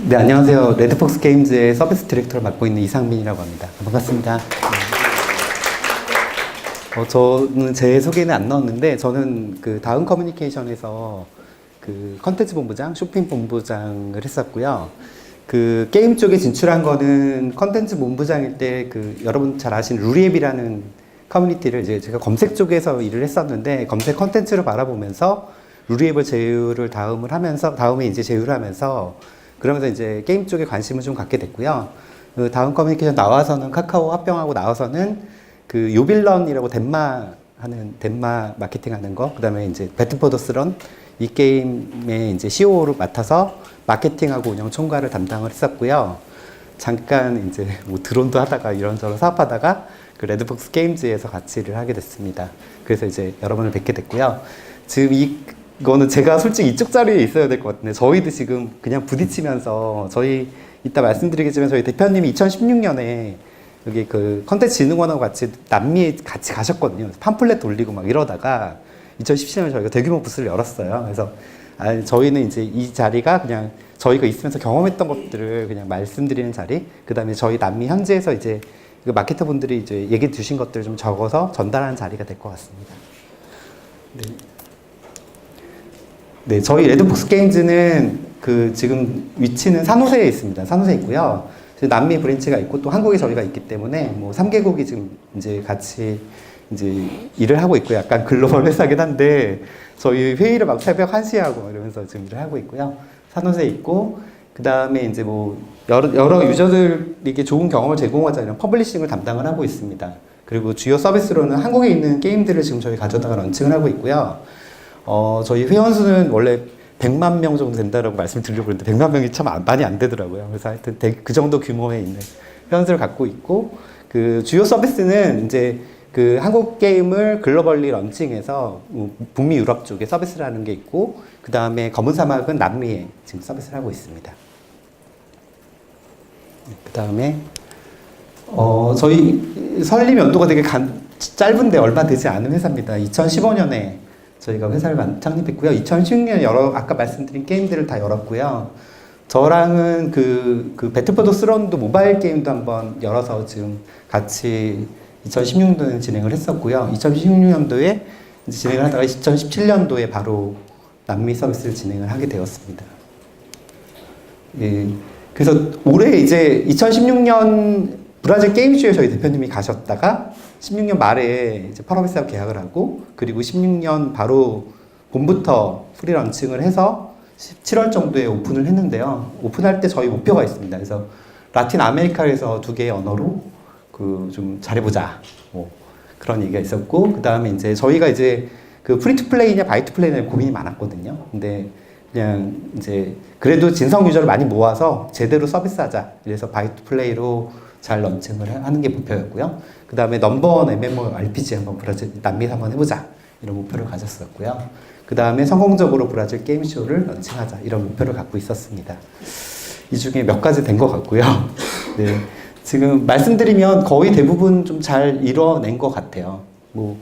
네, 안녕하세요. 레드폭스 게임즈의 서비스 디렉터를 맡고 있는 이상민이라고 합니다. 반갑습니다. 저는 제 소개는 안 넣었는데, 저는 그 다음 커뮤니케이션에서 그 컨텐츠 본부장, 쇼핑 본부장을 했었고요. 그 게임 쪽에 진출한 거는 컨텐츠 본부장일 때 그 여러분 잘 아시는 루리앱이라는 커뮤니티를 이제 제가 검색 쪽에서 일을 했었는데, 검색 컨텐츠를 바라보면서 루리앱을 제휴를 다음에 이제 제휴를 하면서 그러면서 이제 게임 쪽에 관심을 좀 갖게 됐고요. 그 다음 커뮤니케이션 나와서는 카카오 합병하고 나와서는 그 요빌런이라고 덴마 마케팅 하는 거, 그 다음에 이제 배트포더스런 이 게임의 이제 CO를 맡아서 마케팅하고 운영 총괄을 담당을 했었고요. 잠깐 이제 뭐 드론도 하다가 이런저런 사업하다가 그 레드폭스 게임즈에서 같이 일을 하게 됐습니다. 그래서 이제 여러분을 뵙게 됐고요. 지금 이거는 제가 솔직히 이쪽 자리에 있어야 될 것 같은데, 저희도 지금 그냥 부딪히면서, 저희 이따 말씀드리겠지만 저희 대표님이 2016년에 여기 그 컨텐츠진흥원하고 같이 남미에 같이 가셨거든요. 팜플렛 돌리고 막 이러다가 2017년에 저희가 대규모 부스를 열었어요. 그래서 저희는 이제 이 자리가 그냥 저희가 있으면서 경험했던 것들을 그냥 말씀드리는 자리, 그 다음에 저희 남미 현지에서 이제 그 마케터 분들이 이제 얘기 주신 것들을 좀 적어서 전달하는 자리가 될 것 같습니다. 네, 저희 레드폭스 게임즈는 그 지금 위치는 산호세에 있습니다. 산호세에 있고요. 남미 브랜치가 있고 또 한국에 저희가 있기 때문에 뭐 3개국이 지금 이제 같이 이제 일을 하고 있고요. 약간 글로벌 회사긴 한데 저희 회의를 막 새벽 1시에 하고 이러면서 지금 일을 하고 있고요. 산호세에 있고, 그 다음에 이제 뭐 여러 유저들에게 좋은 경험을 제공하자 이런 퍼블리싱을 담당을 하고 있습니다. 그리고 주요 서비스로는 한국에 있는 게임들을 지금 저희 가져다가 런칭을 하고 있고요. 저희 회원수는 원래 100만 명 정도 된다라고 말씀드리려고 했는데 100만 명이 참 많이 안 되더라고요. 그래서 하여튼 그 정도 규모에 있는 회원수를 갖고 있고, 그 주요 서비스는 이제 그 한국 게임을 글로벌리 런칭해서 북미 유럽 쪽에 서비스를 하는 게 있고, 그 다음에 검은 사막은 남미에 지금 서비스를 하고 있습니다. 그 다음에 저희 설립 연도가 되게 짧은데 얼마 되지 않은 회사입니다. 2015년에 저희가 회사를 창립했고요. 2016년에 아까 말씀드린 게임들을 다 열었고요. 저랑은 그 배틀포더스런도 모바일 게임도 한번 열어서 지금 같이 2016년도에 진행을 했었고요. 2016년도에 진행을 하다가 2017년도에 바로 남미 서비스를 진행을 하게 되었습니다. 예. 그래서 올해 이제 2016년 브라질 게임쇼에 저희 대표님이 가셨다가 16년 말에 이제 펄어비스하고 계약을 하고, 그리고 16년 바로 봄부터 프리 런칭을 해서 17월 정도에 오픈을 했는데요. 오픈할 때 저희 목표가 있습니다. 그래서 라틴 아메리카에서 2개의 언어로 그 좀 잘해보자, 뭐 그런 얘기가 있었고, 그 다음에 이제 저희가 이제 그 프리 투 플레이냐 바이 투 플레이냐 고민이 많았거든요. 근데 그냥 이제 그래도 진성 유저를 많이 모아서 제대로 서비스하자. 그래서 바이 투 플레이로 잘 런칭을 하는 게 목표였고요. 그 다음에 넘버원 MMORPG 한번 브라질, 남미에서 한번 해보자. 이런 목표를 가졌었고요. 그 다음에 성공적으로 브라질 게임쇼를 런칭하자. 이런 목표를 갖고 있었습니다. 이 중에 몇 가지 된 것 같고요. 네. 지금 말씀드리면 거의 대부분 좀 잘 이뤄낸 것 같아요. 뭐,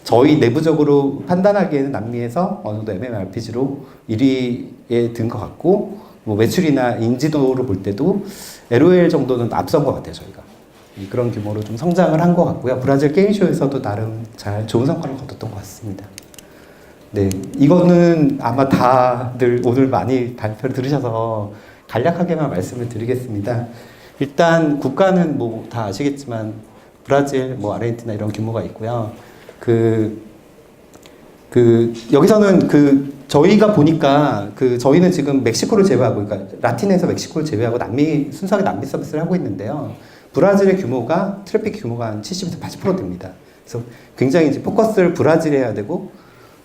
저희 내부적으로 판단하기에는 남미에서 어느 정도 MMORPG로 1위에 든 것 같고, 뭐 매출이나 인지도를 볼 때도 LOL 정도는 앞선 것 같아요, 저희가. 그런 규모로 좀 성장을 한 것 같고요. 브라질 게임쇼에서도 나름 잘 좋은 성과를 거뒀던 것 같습니다. 네, 이거는 아마 다들 오늘 많이 발표를 들으셔서 간략하게만 말씀을 드리겠습니다. 일단 국가는 뭐 다 아시겠지만 브라질, 뭐 아르헨티나 이런 규모가 있고요. 여기서는 저희가 보니까 저희는 지금 멕시코를 제외하고, 그러니까 라틴에서 멕시코를 제외하고 순수하게 남미 서비스를 하고 있는데요. 브라질의 규모가, 트래픽 규모가 한 70에서 80% 됩니다. 그래서 굉장히 이제 포커스를 브라질에 해야 되고,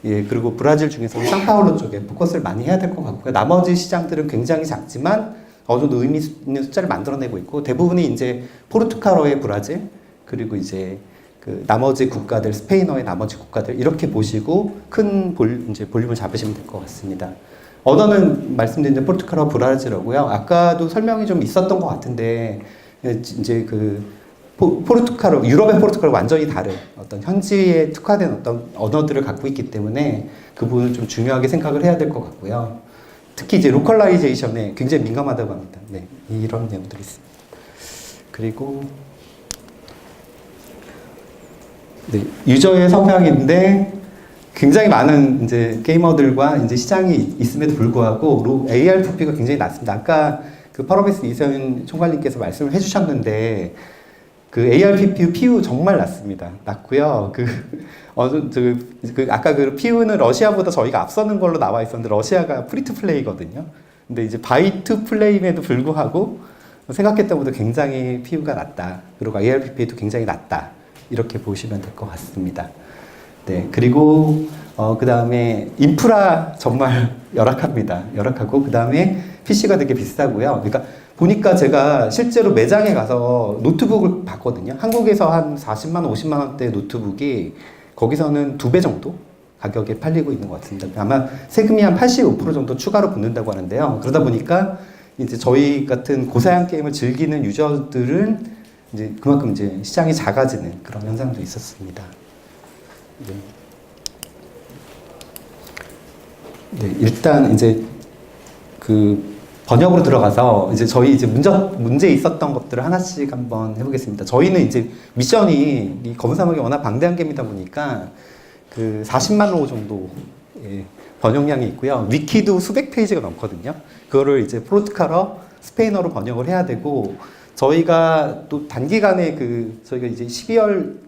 예, 그리고 브라질 중에서 상파울루 쪽에 포커스를 많이 해야 될 것 같고요. 나머지 시장들은 굉장히 작지만 어느 정도 의미 있는 숫자를 만들어내고 있고, 대부분이 이제 포르투갈어의 브라질, 그리고 이제 나머지 국가들, 스페인어의 나머지 국가들, 이렇게 보시고 큰 볼륨을 잡으시면 될 것 같습니다. 언어는 말씀드린 대로 포르투갈어, 브라질어고요. 아까도 설명이 좀 있었던 것 같은데, 이제 포르투갈어, 유럽의 포르투갈어 완전히 다른 어떤 현지에 특화된 어떤 언어들을 갖고 있기 때문에 그 부분을 좀 중요하게 생각을 해야 될 것 같고요. 특히 이제 로컬라이제이션에 굉장히 민감하다고 합니다. 네, 이런 내용들이 있습니다. 그리고 네, 유저의 성향인데 굉장히 많은 이제 게이머들과 이제 시장이 있음에도 불구하고 ARPP가 굉장히 낮습니다. 아까 그 펄어비스 이세윤 총괄님께서 말씀을 해주셨는데 그 ARPP PU 정말 낮습니다. 낮고요. 아까 그 PU는 러시아보다 저희가 앞서는 걸로 나와 있었는데 러시아가 프리투 플레이거든요. 근데 이제 바이 투 플레이임에도 불구하고 생각했던 것보다 굉장히 PU가 낮다. 그리고 ARPP도 굉장히 낮다. 이렇게 보시면 될 것 같습니다. 네, 그리고 그 다음에 인프라 정말 열악합니다. 열악하고 그 다음에 PC가 되게 비싸고요. 그러니까 보니까 제가 실제로 매장에 가서 노트북을 봤거든요. 한국에서 한 40만 원, 50만 원대 노트북이 거기서는 2배 정도 가격에 팔리고 있는 것 같습니다. 아마 세금이 한 85% 정도 추가로 붙는다고 하는데요. 그러다 보니까 이제 저희 같은 고사양 게임을 즐기는 유저들은 이제 그만큼 이제 시장이 작아지는 그런 현상도 있었습니다. 네. 네, 일단 이제 그 번역으로 들어가서 이제 저희 이제 문제 있었던 것들을 하나씩 한번 해보겠습니다. 저희는 이제 미션이 이 검은 사막이 워낙 방대한 게임이다 보니까 그 40만 호 정도 번역량이 있고요. 위키도 수백 페이지가 넘거든요. 그거를 이제 포르투갈어, 스페인어로 번역을 해야 되고 저희가 또 단기간에 저희가 이제 2016년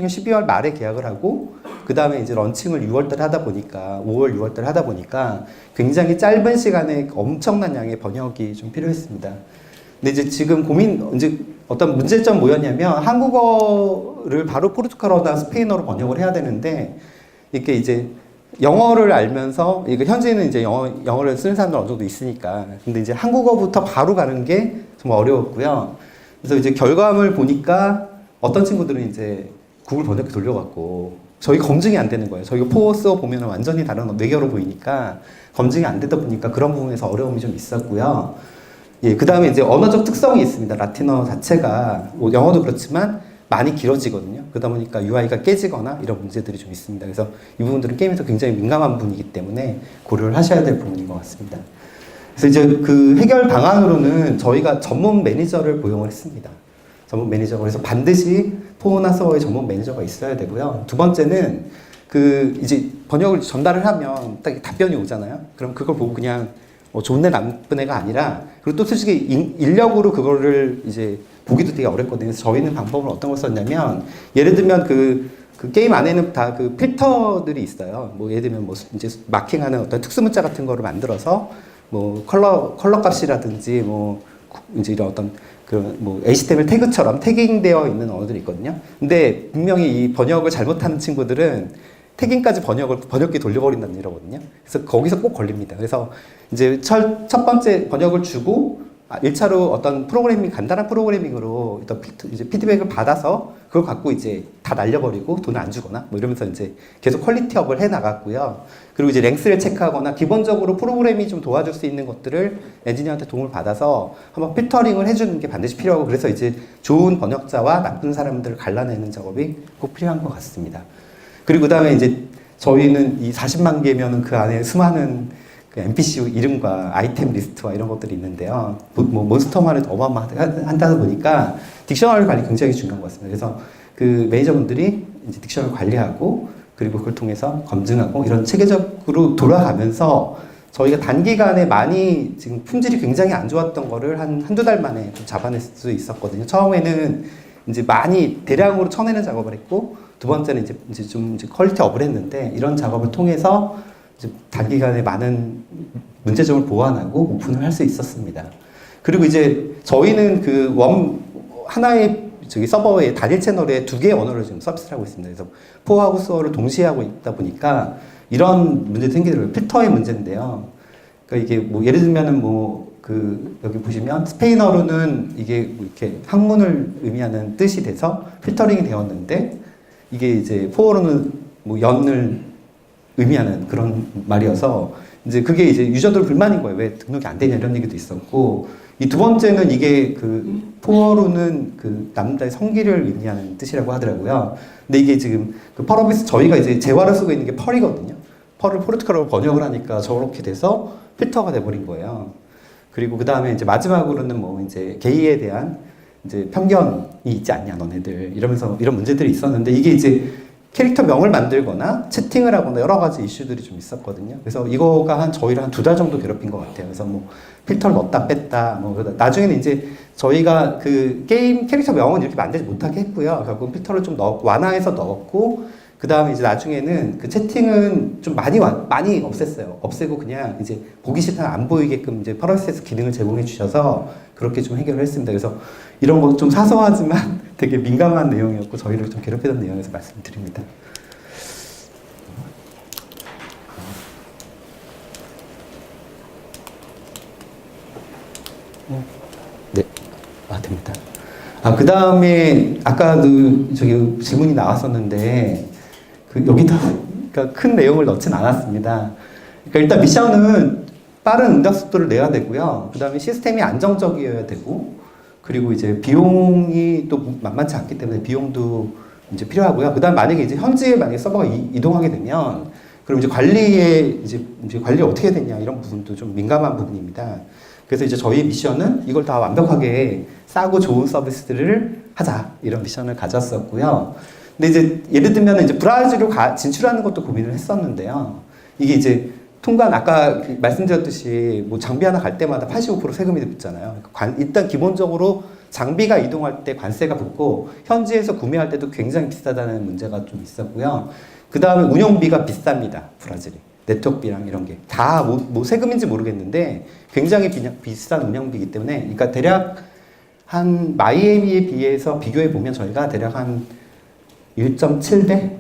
12월 말에 계약을 하고 그 다음에 이제 런칭을 6월달에 하다 보니까 5월, 6월달에 하다 보니까 굉장히 짧은 시간에 엄청난 양의 번역이 좀 필요했습니다. 근데 이제 지금 이제 어떤 문제점 뭐였냐면 한국어를 바로 포르투갈어나 스페인어로 번역을 해야 되는데 이게 이제 영어를 알면서 이거 현지는 이제 영어를 쓰는 사람들 어느 정도 있으니까 근데 이제 한국어부터 바로 가는 게 정말 어려웠고요. 그래서 이제 결과물 보니까 어떤 친구들은 이제 구글 번역기 돌려갖고 저희 검증이 안 되는 거예요. 저희가 포어 써 보면 완전히 다른 외계어로 보이니까 검증이 안 되다 보니까 그런 부분에서 어려움이 좀 있었고요. 예, 그 다음에 이제 언어적 특성이 있습니다. 라틴어 자체가 뭐 영어도 그렇지만 많이 길어지거든요. 그러다 보니까 UI가 깨지거나 이런 문제들이 좀 있습니다. 그래서 이 부분들은 게임에서 굉장히 민감한 부분이기 때문에 고려를 하셔야 될 부분인 것 같습니다. 그래서 이제 그 해결 방안으로는 저희가 전문 매니저를 고용을 했습니다. 전문 매니저. 그래서 반드시 포어나 서버에 전문 매니저가 있어야 되고요. 두 번째는 이제 번역을 전달을 하면 딱 답변이 오잖아요. 그럼 그걸 보고 그냥 좋은 애 나쁜 애가 아니라 그리고 또 솔직히 인력으로 그거를 이제 보기도 되게 어렵거든요. 그래서 저희는 방법을 어떤 걸 썼냐면 예를 들면 그 게임 안에는 다 그 필터들이 있어요. 뭐 예를 들면 뭐 이제 마킹하는 어떤 특수 문자 같은 거를 만들어서 뭐 컬러 값이라든지 뭐 이제 이런 어떤 뭐 HTML 태그처럼 태깅되어 있는 언어들이 있거든요. 근데 분명히 이 번역을 잘못하는 친구들은 태깅까지 번역기 돌려버린다는 이러거든요. 그래서 거기서 꼭 걸립니다. 그래서 이제 첫 번째 번역을 주고 1차로 어떤 간단한 프로그래밍으로 이제 피드백을 받아서 그걸 갖고 이제 다 날려버리고 돈을 안 주거나 뭐 이러면서 이제 계속 퀄리티업을 해 나갔고요. 그리고 이제 랭스를 체크하거나 기본적으로 프로그램이 좀 도와줄 수 있는 것들을 엔지니어한테 도움을 받아서 한번 필터링을 해주는 게 반드시 필요하고 그래서 이제 좋은 번역자와 나쁜 사람들을 갈라내는 작업이 꼭 필요한 것 같습니다. 그리고 그 다음에 이제 저희는 이 40만 개면은 그 안에 수많은 그 NPC 이름과 아이템 리스트와 이런 것들이 있는데요. 뭐 몬스터만을 어마어마하다 보니까 딕셔너리 관리 굉장히 중요한 것 같습니다. 그래서 그 매니저분들이 이제 딕셔너리 관리하고 그리고 그걸 통해서 검증하고 이런 체계적으로 돌아가면서 저희가 단기간에 많이 지금 품질이 굉장히 안 좋았던 거를 한두 달 만에 좀 잡아낼 수 있었거든요. 처음에는 이제 많이 대량으로 쳐내는 작업을 했고 두 번째는 이제 좀 퀄리티 업을 했는데 이런 작업을 통해서 이제 단기간에 많은 문제점을 보완하고 오픈을 할 수 있었습니다. 그리고 이제 저희는 하나의 서버의 단일 채널에 2개의 언어를 지금 서비스를 하고 있습니다. 그래서 포하고 수어를 동시에 하고 있다 보니까 이런 문제도 생기더라고요. 필터의 문제인데요. 그러니까 이게 뭐 예를 들면은 여기 보시면 스페인어로는 이게 뭐 이렇게 학문을 의미하는 뜻이 돼서 필터링이 되었는데 이게 이제 포어로는 뭐 연을 의미하는 그런 말이어서 이제 그게 이제 유저들 불만인 거예요. 왜 등록이 안 되냐 이런 얘기도 있었고 이 두 번째는 이게 포어로는 남자의 성기를 의미하는 뜻이라고 하더라고요. 근데 이게 지금 펄어비스 저희가 이제 재화를 쓰고 있는 게 펄이거든요. 펄을 포르투갈어로 번역을 하니까 저렇게 돼서 필터가 돼버린 거예요. 그리고 그 다음에 이제 마지막으로는 뭐 이제 게이에 대한 이제 편견이 있지 않냐 너네들 이러면서 이런 문제들이 있었는데 이게 이제 캐릭터 명을 만들거나 채팅을 하거나 여러 가지 이슈들이 좀 있었거든요. 그래서 이거가 저희를 한 2달 정도 괴롭힌 것 같아요. 그래서 뭐 필터를 넣었다 뺐다 뭐 그러다 나중에는 이제 저희가 그 게임 캐릭터 명은 이렇게 만들지 못하게 했고요. 결국 필터를 좀 완화해서 넣었고 그 다음에 이제 나중에는 그 채팅은 좀 많이 없앴어요. 없애고 그냥 이제 보기 싫다면 안 보이게끔 이제 퍼럴스에서 기능을 제공해 주셔서 그렇게 좀 해결을 했습니다. 그래서 이런 거 좀 사소하지만 되게 민감한 내용이었고 저희를 좀 괴롭히던 내용에서 말씀드립니다. 네, 됩니다. 그 다음에 아까도 저기 질문이 나왔었는데 여기다 그러니까 큰 내용을 넣진 않았습니다. 그러니까 일단 미션은 빠른 응답 속도를 내야 되고요. 그 다음에 시스템이 안정적이어야 되고, 그리고 이제 비용이 또 만만치 않기 때문에 비용도 이제 필요하고요. 그 다음 만약에 이제 현지에 만약에 서버가 이동하게 되면, 그럼 이제 이제 관리 어떻게 되냐 이런 부분도 좀 민감한 부분입니다. 그래서 이제 저희 미션은 이걸 다 완벽하게 싸고 좋은 서비스들을 하자 이런 미션을 가졌었고요. 근데 이제 예를 들면 이제 브라질로 진출하는 것도 고민을 했었는데요. 이게 이제 통관 아까 말씀드렸듯이 뭐 장비 하나 갈 때마다 85% 세금이 붙잖아요. 일단 기본적으로 장비가 이동할 때 관세가 붙고 현지에서 구매할 때도 굉장히 비싸다는 문제가 좀 있었고요. 그 다음에 운영비가 비쌉니다. 브라질이. 네트워크비랑 이런 게. 다 뭐 세금인지 모르겠는데 굉장히 비싼 운영비이기 때문에 그러니까 대략 한 마이애미에 비해서 비교해 보면 저희가 대략 한 1.7배,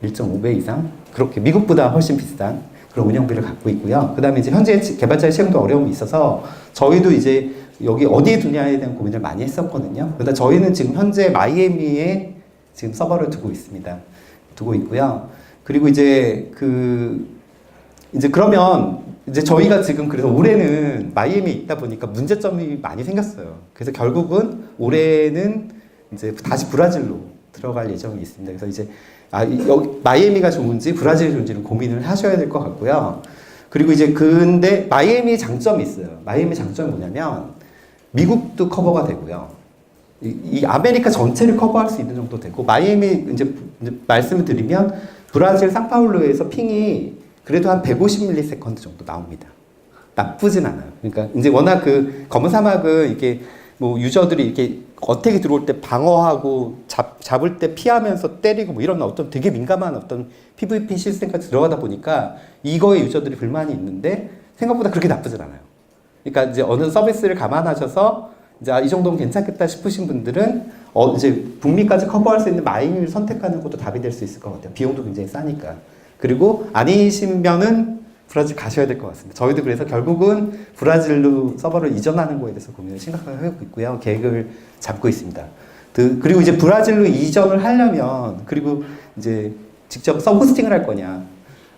1.5배 이상 그렇게 미국보다 훨씬 비싼 그런 운영비를 갖고 있고요. 그 다음에 이제 현재 개발자의 채용도 어려움이 있어서 저희도 이제 여기 어디에 두냐에 대한 고민을 많이 했었거든요. 그러다 저희는 지금 현재 마이애미에 지금 서버를 두고 있고요. 그리고 이제 이제 그러면 이제 저희가 지금 그래서 올해는 마이애미에 있다 보니까 문제점이 많이 생겼어요. 그래서 결국은 올해는 이제 다시 브라질로 들어갈 예정이 있습니다. 그래서 이제 여기 마이애미가 좋은지 브라질이 좋은지는 고민을 하셔야 될 것 같고요. 그리고 이제 근데 마이애미의 장점이 있어요. 마이애미 장점이 뭐냐면 미국도 커버가 되고요. 이 아메리카 전체를 커버할 수 있는 정도 되고 마이애미 이제 말씀을 드리면 브라질 상파울루에서 핑이 그래도 한 150ms 정도 나옵니다. 나쁘진 않아요. 그러니까 이제 워낙 그 검은 사막은 이게 뭐 유저들이 이렇게 어택이 들어올 때 방어하고 잡을 때 피하면서 때리고 뭐 이런 어떤 되게 민감한 어떤 PVP 시스템까지 들어가다 보니까 이거에 유저들이 불만이 있는데 생각보다 그렇게 나쁘진 않아요. 그러니까 이제 어느 서비스를 감안하셔서 이제 이 정도면 괜찮겠다 싶으신 분들은 이제 북미까지 커버할 수 있는 마이애미를 선택하는 것도 답이 될 수 있을 것 같아요. 비용도 굉장히 싸니까. 그리고 아니시면은 브라질 가셔야 될 것 같습니다. 저희도 그래서 결국은 브라질로 서버를 이전하는 거에 대해서 고민을 심각하게 하고 있고요. 계획을 잡고 있습니다. 그리고 이제 브라질로 이전을 하려면 그리고 이제 직접 서버 호스팅을 할 거냐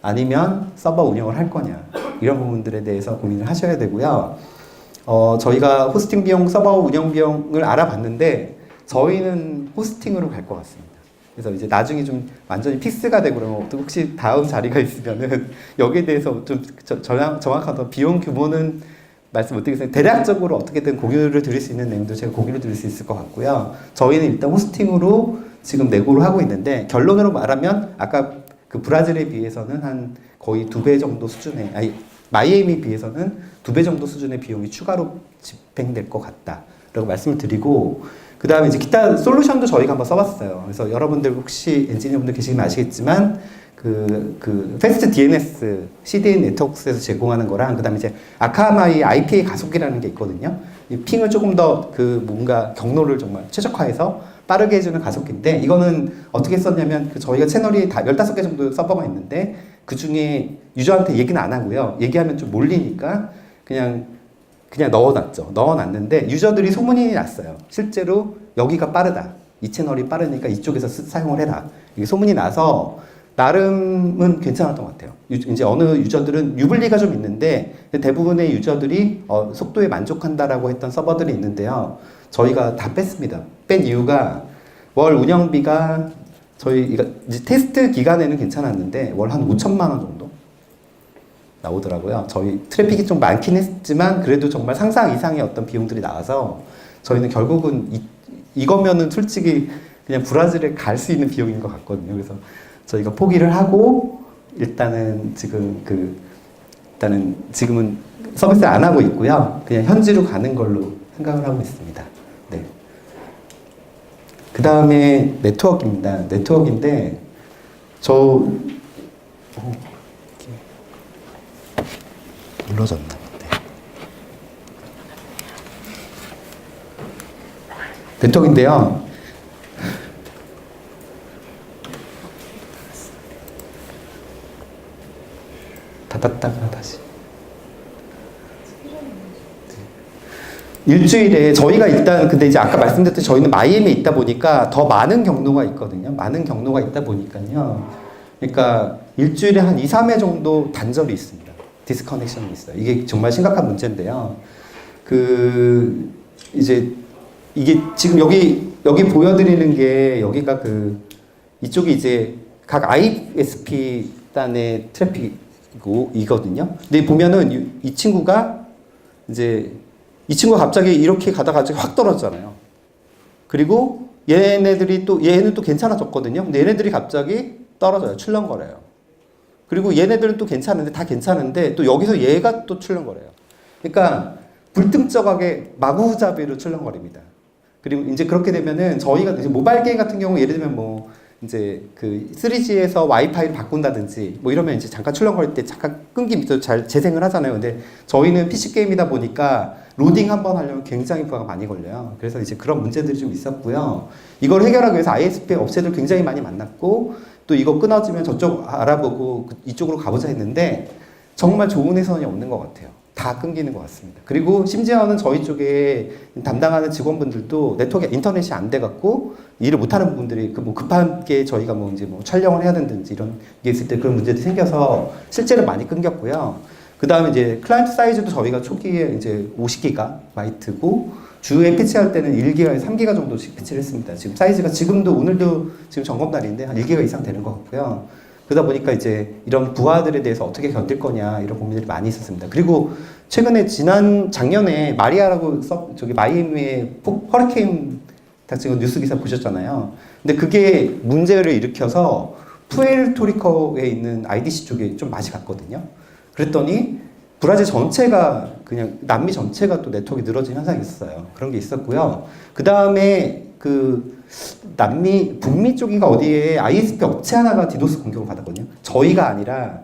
아니면 서버 운영을 할 거냐 이런 부분들에 대해서 고민을 하셔야 되고요. 저희가 호스팅 비용, 서버 운영 비용을 알아봤는데 저희는 호스팅으로 갈 것 같습니다. 그래서 이제 나중에 좀 완전히 픽스가 되고 그러면 혹시 다음 자리가 있으면은 여기에 대해서 좀 정확한 비용 규모는 말씀 못 드리겠어요. 대략적으로 어떻게든 공유를 드릴 수 있는 내용도 제가 공유를 드릴 수 있을 것 같고요. 저희는 일단 호스팅으로 지금 내고를 하고 있는데 결론으로 말하면 아까 그 브라질에 비해서는 한 거의 2배 정도 수준의 마이애미에 비해서는 2배 정도 수준의 비용이 추가로 집행될 것 같다라고 말씀을 드리고 그 다음에 이제 기타 솔루션도 저희가 한번 써봤어요. 그래서 여러분들 혹시 엔지니어분들 계시면 아시겠지만 그 패스트 DNS CDN 네트워크에서 제공하는 거랑 그 다음에 이제 아카마이 IPA 가속기라는 게 있거든요. 이 핑을 조금 더 뭔가 경로를 정말 최적화해서 빠르게 해주는 가속기인데 이거는 어떻게 썼냐면 저희가 채널이 다 15개 정도 서버가 있는데 그 중에 유저한테 얘기는 안 하고요. 얘기하면 좀 몰리니까 그냥 넣어놨는데 유저들이 소문이 났어요. 실제로 여기가 빠르다. 이 채널이 빠르니까 이쪽에서 사용을 해라. 이게 소문이 나서 나름은 괜찮았던 것 같아요. 이제 어느 유저들은 유불리가 좀 있는데 대부분의 유저들이 속도에 만족한다라고 했던 서버들이 있는데요. 저희가 다 뺐습니다. 뺀 이유가 월 운영비가 저희 이제 테스트 기간에는 괜찮았는데 월 한 5천만 원 정도 나오더라고요. 저희 트래픽이 좀 많긴 했지만 그래도 정말 상상 이상의 어떤 비용들이 나와서 저희는 결국은 이거면은 솔직히 그냥 브라질에 갈 수 있는 비용인 것 같거든요. 그래서 저희가 포기를 하고 일단은 지금은 서비스 안 하고 있고요. 그냥 현지로 가는 걸로 생각을 하고 있습니다. 네. 그 다음에 네트워크입니다. 네트워크인데 눌러졌나 본데. 네트워크인데요. 닫았다가 다시. 일주일에 저희가 일단 근데 이제 아까 말씀드렸듯이 저희는 마이애미에 있다 보니까 더 많은 경로가 있거든요. 많은 경로가 있다 보니까요. 그러니까 일주일에 한 2, 3회 정도 단절이 있습니다. 디스커넥션이 있어요. 이게 정말 심각한 문제인데요. 이제 이게 지금 여기 보여드리는 게 여기가 이쪽이 이제 각 ISP 단의 트래픽이거든요. 근데 보면은 이 친구가 갑자기 이렇게 가다가 확 떨어졌잖아요. 그리고 얘는 또 괜찮아졌거든요. 근데 얘네들이 갑자기 떨어져요. 출렁거려요. 그리고 얘네들은 또 다 괜찮은데 또 여기서 얘가 또 출렁거려요. 그러니까 불등적하게 마구잡이로 출렁거립니다. 그리고 이제 그렇게 되면은 저희가 이제 모바일 게임 같은 경우 예를 들면 뭐 이제 3G에서 와이파이를 바꾼다든지 뭐 이러면 이제 잠깐 출렁거릴 때 잠깐 끊기면서 잘 재생을 하잖아요. 근데 저희는 PC 게임이다 보니까 로딩 한번 하려면 굉장히 부하가 많이 걸려요. 그래서 이제 그런 문제들이 좀 있었고요. 이걸 해결하기 위해서 ISP 업체들 굉장히 많이 만났고 또 이거 끊어지면 저쪽 알아보고 이쪽으로 가보자 했는데 정말 좋은 해선이 없는 것 같아요. 다 끊기는 것 같습니다. 그리고 심지어는 저희 쪽에 담당하는 직원분들도 인터넷이 안 돼갖고 일을 못하는 부분들이 급하게 저희가 이제 촬영을 해야 된다든지 이런 게 있을 때 그런 문제들이 생겨서 실제로 많이 끊겼고요. 그 다음에 이제 클라이언트 사이즈도 저희가 초기에 이제 50GB고 주에 패치할 때는 1GB에서 3GB 정도씩 패치를 했습니다. 지금 사이즈가 오늘도 지금 점검 날인데 한 1GB 이상 되는 것 같고요. 그러다 보니까 이제 이런 부하들에 대해서 어떻게 견딜 거냐 이런 고민들이 많이 있었습니다. 그리고 최근에 작년에 마리아라고 마이애미의 허리케인 지금 뉴스 기사 보셨잖아요. 근데 그게 문제를 일으켜서 푸에르토리코에 있는 IDC 쪽에 좀 맛이 갔거든요. 그랬더니 브라질 전체가 그냥 남미 전체가 또 네트워크가 늘어진 현상이 있었어요. 그런 게 있었고요. 그 다음에 북미 쪽인가 어디에 ISP 업체 하나가 디도스 공격을 받았거든요. 저희가 아니라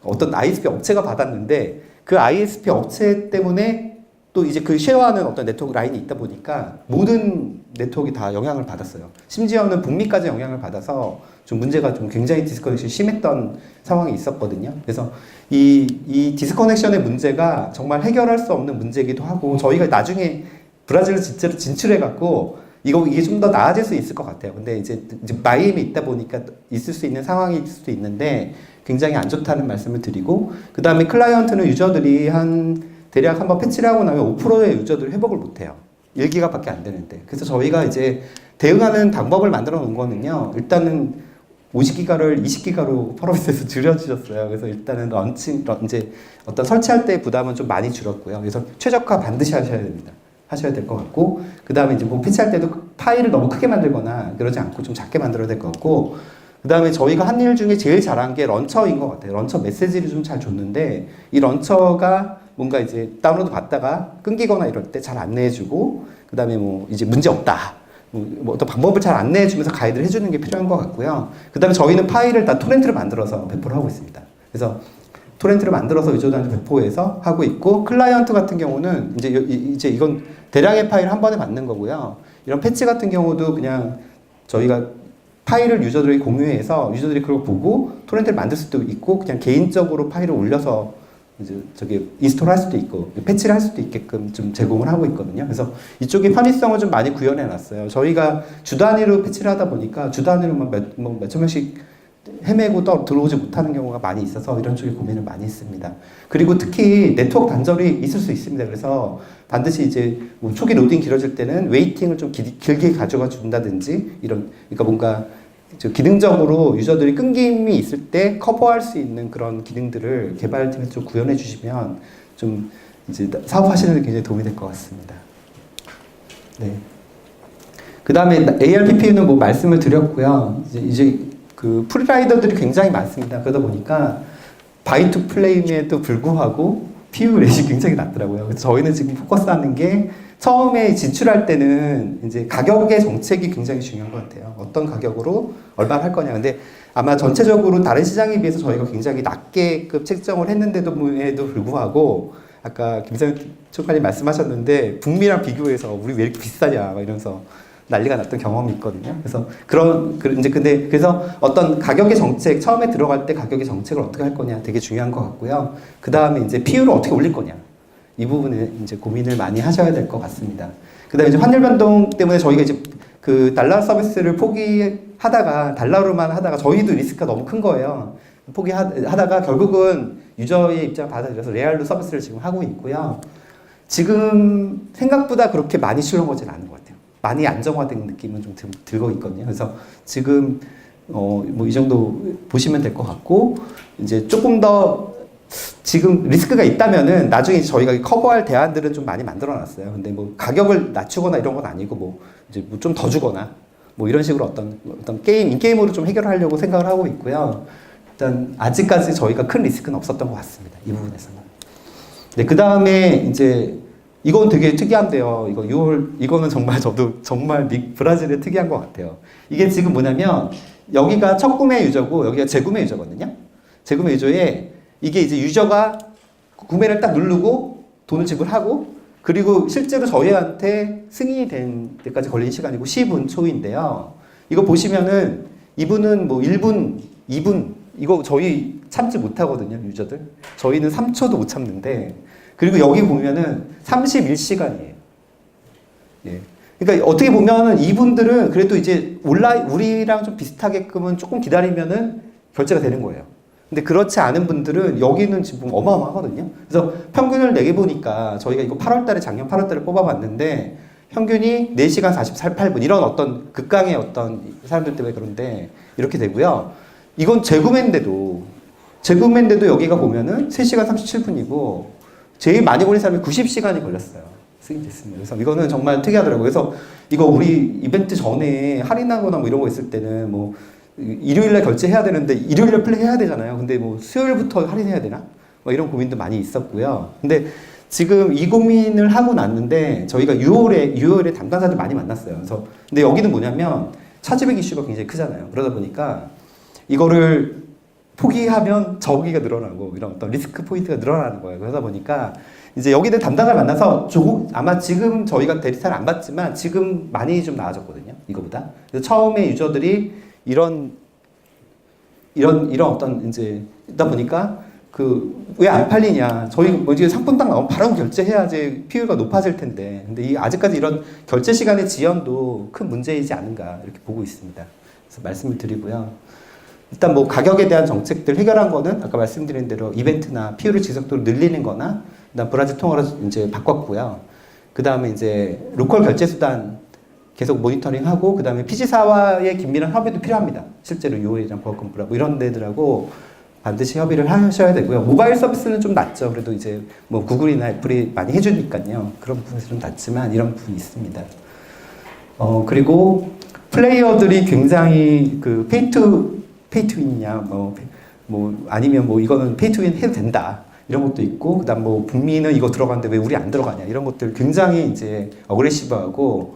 어떤 ISP 업체가 받았는데 그 ISP 업체 때문에 또 이제 쉐어하는 어떤 네트워크 라인이 있다 보니까 모든 네트워크가 다 영향을 받았어요. 심지어는 북미까지 영향을 받아서 좀 문제가 좀 굉장히 디스커넥션이 심했던 상황이 있었거든요. 그래서 이 디스커넥션의 문제가 정말 해결할 수 없는 문제이기도 하고 저희가 나중에 브라질을 진짜로 진출해갖고 이게 좀 더 나아질 수 있을 것 같아요. 근데 이제 마이애미에 있다 보니까 있을 수 있는 상황일 수도 있는데 굉장히 안 좋다는 말씀을 드리고 그 다음에 클라이언트는 유저들이 대략 한번 패치를 하고 나면 5%의 유저들을 회복을 못해요. 1기가밖에 안 되는데. 그래서 저희가 이제 대응하는 방법을 만들어 놓은 거는요. 일단은 50기가를 20기가로 펄어비스에서 줄여주셨어요. 그래서 일단은 이제 어떤 설치할 때 부담은 좀 많이 줄었고요. 그래서 최적화 반드시 하셔야 됩니다. 하셔야 될 것 같고, 그 다음에 이제 패치할 때도 파일을 너무 크게 만들거나 그러지 않고 좀 작게 만들어야 될 것 같고, 그 다음에 저희가 한 일 중에 제일 잘한 게 런처인 것 같아요. 런처 메시지를 좀 잘 줬는데, 이 런처가 뭔가 이제 다운로드 받다가 끊기거나 이럴 때 잘 안내해주고, 그 다음에 이제 문제 없다. 어떤 방법을 잘 안내해주면서 가이드를 해주는 게 필요한 것 같고요. 그 다음에 저희는 파일을 다 토렌트를 만들어서 배포를 하고 있습니다. 그래서 토렌트를 만들어서 유저들한테 배포해서 하고 있고, 클라이언트 같은 경우는 이제 이건 대량의 파일을 한 번에 받는 거고요. 이런 패치 같은 경우도 그냥 저희가 파일을 유저들이 공유해서 유저들이 그걸 보고 토렌트를 만들 수도 있고, 그냥 개인적으로 파일을 올려서 이제 인스톨 할 수도 있고 패치를 할 수도 있게끔 좀 제공을 하고 있거든요. 그래서 이쪽에 편의성을 좀 많이 구현해 놨어요. 저희가 주 단위로 패치를 하다 보니까 주 단위로만 몇천 명씩 헤매고 들어오지 못하는 경우가 많이 있어서 이런 쪽에 고민을 많이 했습니다. 그리고 특히 네트워크 단절이 있을 수 있습니다. 그래서 반드시 이제 초기 로딩 길어질 때는 웨이팅을 좀 길게 가져가 준다든지 그러니까 뭔가 기능적으로 유저들이 끊김이 있을 때 커버할 수 있는 그런 기능들을 개발팀에서 좀 구현해 주시면 좀 이제 사업하시는 데 굉장히 도움이 될 것 같습니다. 네. 그 다음에 ARPP는 뭐 말씀을 드렸고요. 이제 그 프리라이더들이 굉장히 많습니다. 그러다 보니까 바이 투 플레임에도 불구하고 PU 렛이 굉장히 낮더라고요. 그래서 저희는 지금 포커스하는 게 처음에 진출할 때는 이제 가격의 정책이 굉장히 중요한 것 같아요. 어떤 가격으로 얼마를 할 거냐. 근데 아마 전체적으로 다른 시장에 비해서 저희가 굉장히 낮게급 책정을 했는데도 불구하고 아까 김상현 총괄님 말씀하셨는데 북미랑 비교해서 우리 왜 이렇게 비싸냐 막 이러면서 난리가 났던 경험이 있거든요. 그래서 그래서 어떤 가격의 정책 처음에 들어갈 때 가격의 정책을 어떻게 할 거냐 되게 중요한 것 같고요. 그 다음에 이제 PU를 어떻게 올릴 거냐. 이 부분을 이제 고민을 많이 하셔야 될 것 같습니다. 그 다음에 이제 환율 변동 때문에 저희가 이제 그 달러 서비스를 포기하다가 달러로만 하다가 저희도 리스크가 너무 큰 거예요. 포기하다가 결국은 유저의 입장을 받아들여서 레알로 서비스를 지금 하고 있고요. 지금 생각보다 그렇게 많이 출렁거지는 않은 것 같아요. 많이 안정화된 느낌은 좀 들고 있거든요. 그래서 지금 뭐 이 정도 보시면 될 것 같고 이제 조금 더 지금 리스크가 있다면은 나중에 저희가 커버할 대안들은 좀 많이 만들어놨어요. 근데 뭐 가격을 낮추거나 이런 건 아니고 뭐 이제 뭐 좀 더 주거나 뭐 이런 식으로 어떤 인게임으로 좀 해결하려고 생각을 하고 있고요. 일단 아직까지 저희가 큰 리스크는 없었던 것 같습니다. 이 부분에서는. 네, 그 다음에 이제 이건 되게 특이한데요. 이거는 정말 저도 정말 브라질에 특이한 것 같아요. 이게 지금 뭐냐면 여기가 첫 구매 유저고 여기가 재구매 유저거든요. 재구매 유저에 이게 이제 유저가 구매를 딱 누르고 돈을 지불하고 그리고 실제로 저희한테 승인이 된 때까지 걸린 시간이고 10분 초인데요. 이거 보시면은 이분은 뭐 1분, 2분 이거 저희 참지 못하거든요, 유저들. 저희는 3초도 못 참는데 그리고 여기 보면은 31시간이에요. 예. 그러니까 어떻게 보면은 이분들은 그래도 이제 우리랑 좀 비슷하게끔은 조금 기다리면은 결제가 되는 거예요. 근데 그렇지 않은 분들은 여기는 지금 어마어마하거든요. 그래서 평균을 내게 보니까 저희가 이거 작년 8월 달에 뽑아봤는데 평균이 4시간 48분 이런 어떤 극강의 어떤 사람들 때문에 그런데 이렇게 되고요. 이건 재구매인데도 여기가 보면은 3시간 37분이고 제일 많이 걸린 사람이 90시간이 걸렸어요. 승인됐습니다. 그래서 이거는 정말 특이하더라고요. 그래서 이거 우리 이벤트 전에 할인하거나 뭐 이런 거 있을 때는 뭐 일요일날 결제해야 되는데 일요일날 플레이해야 되잖아요. 근데 뭐 수요일부터 할인해야 되나? 뭐 이런 고민도 많이 있었고요. 근데 지금 이 고민을 하고 났는데 저희가 6월에 담당자들 많이 만났어요. 그래서 근데 여기는 뭐냐면 차지백 이슈가 굉장히 크잖아요. 그러다 보니까 이거를 포기하면 저기가 늘어나고 이런 어떤 리스크 포인트가 늘어나는 거예요. 그러다 보니까 이제 여기는 담당자를 만나서 아마 지금 저희가 데이터를 안 받지만 지금 많이 좀 나아졌거든요. 이거보다. 그래서 처음에 유저들이 이런 어떤 이제 있다 보니까 왜 안 팔리냐. 저희 뭐 이제 상품 딱 나오면 바로 결제해야지 PU가 높아질 텐데. 근데 아직까지 이런 결제 시간의 지연도 큰 문제이지 않은가 이렇게 보고 있습니다. 그래서 말씀을 드리고요. 일단 뭐 가격에 대한 정책들 해결한 거는 아까 말씀드린 대로 이벤트나 PU를 지속적으로 늘리는 거나 그다음 브라질 통화로 이제 바꿨고요. 그다음에 이제 로컬 결제 수단 계속 모니터링하고 그다음에 PG사와의 긴밀한 협의도 필요합니다. 실제로 UOL이랑 버금블하고 이런 데들하고 반드시 협의를 하셔야 되고요. 모바일 서비스는 좀 낮죠. 그래도 이제 뭐 구글이나 애플이 많이 해주니까요. 그런 부분에서 좀 낮지만 이런 부분이 있습니다. 그리고 플레이어들이 굉장히 그 페이투윈이냐 뭐 아니면 뭐 이거는 페이투윈 해도 된다. 이런 것도 있고 그다음 뭐 북미는 이거 들어가는데 왜 우리 안 들어가냐 이런 것들 굉장히 이제 어그레시브하고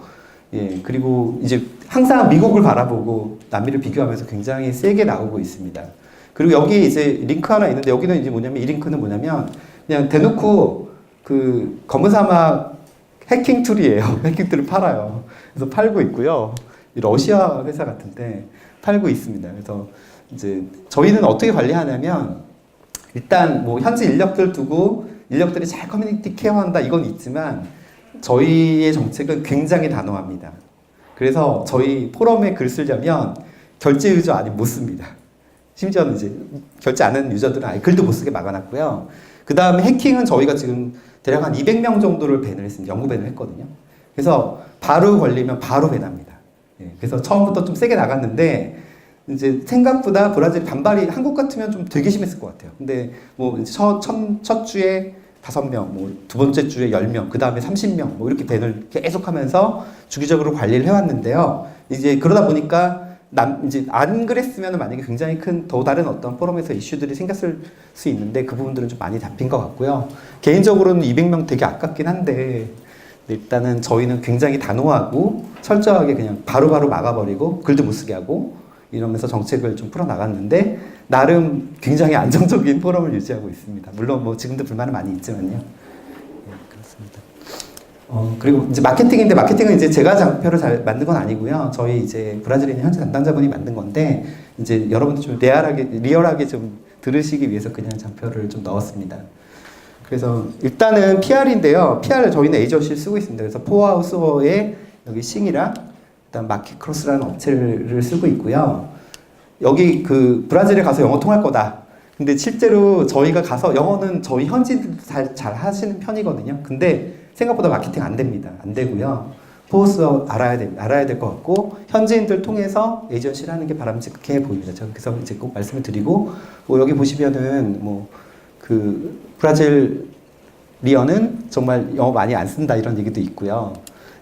예 그리고 이제 항상 미국을 바라보고 남미를 비교하면서 굉장히 세게 나오고 있습니다. 그리고 여기 이제 링크 하나 있는데 여기는 이제 뭐냐면 이 링크는 뭐냐면 그냥 대놓고 그 검은 사막 해킹 툴이에요. 해킹 툴을 팔아요. 그래서 팔고 있고요. 러시아 회사 같은데 팔고 있습니다. 그래서 이제 저희는 어떻게 관리하냐면 일단 뭐 현지 인력들 두고 인력들이 잘 커뮤니티 케어한다 이건 있지만 저희의 정책은 굉장히 단호합니다. 그래서 저희 포럼에 글 쓰려면 결제 유저 아니면 못 씁니다. 심지어는 이제 결제 안 하는 유저들은 아예 글도 못 쓰게 막아놨고요. 그 다음에 해킹은 저희가 지금 대략 한 200명 정도를 밴을 했습니다. 영구 밴을 했거든요. 그래서 바로 걸리면 바로 밴합니다. 예, 그래서 처음부터 좀 세게 나갔는데 이제 생각보다 브라질이 반발이 한국 같으면 좀 되게 심했을 것 같아요. 근데 뭐 첫 주에 5명, 뭐 두 번째 주에 10명, 그 다음에 30명, 뭐 이렇게 밴을 계속하면서 주기적으로 관리를 해왔는데요. 이제 그러다 보니까 이제 안 그랬으면 만약에 굉장히 큰 더 다른 어떤 포럼에서 이슈들이 생겼을 수 있는데 그 부분들은 좀 많이 잡힌 것 같고요. 개인적으로는 200명 되게 아깝긴 한데 일단은 저희는 굉장히 단호하고 철저하게 그냥 바로바로 막아버리고 글도 못 쓰게 하고 이러면서 정책을 좀 풀어나갔는데 나름 굉장히 안정적인 포럼을 유지하고 있습니다. 물론 뭐 지금도 불만은 많이 있지만요. 네, 그렇습니다. 그리고 이제 마케팅인데 마케팅은 이제 제가 장표를 잘 만든 건 아니고요. 저희 이제 브라질에 있는 현지 담당자분이 만든 건데 이제 여러분들 좀 리얼하게 좀 들으시기 위해서 그냥 장표를 좀 넣었습니다. 그래서 일단은 PR인데요. PR을 저희는 에이전시를 쓰고 있습니다. 그래서 포하우스워의 여기 싱이랑 일단 마켓크로스라는 업체를 쓰고 있고요. 여기 그 브라질에 가서 영어 통할 거다. 근데 실제로 저희가 가서 영어는 저희 현지인들도 잘 하시는 편이거든요. 근데 생각보다 마케팅 안 됩니다. 안 되고요. 포스워 알아야 될 것 같고 현지인들 통해서 에이전시를 하는 게 바람직해 보입니다. 저는 그래서 이제 꼭 말씀을 드리고 뭐 여기 보시면은 뭐 그 브라질 리어는 정말 영어 많이 안 쓴다 이런 얘기도 있고요.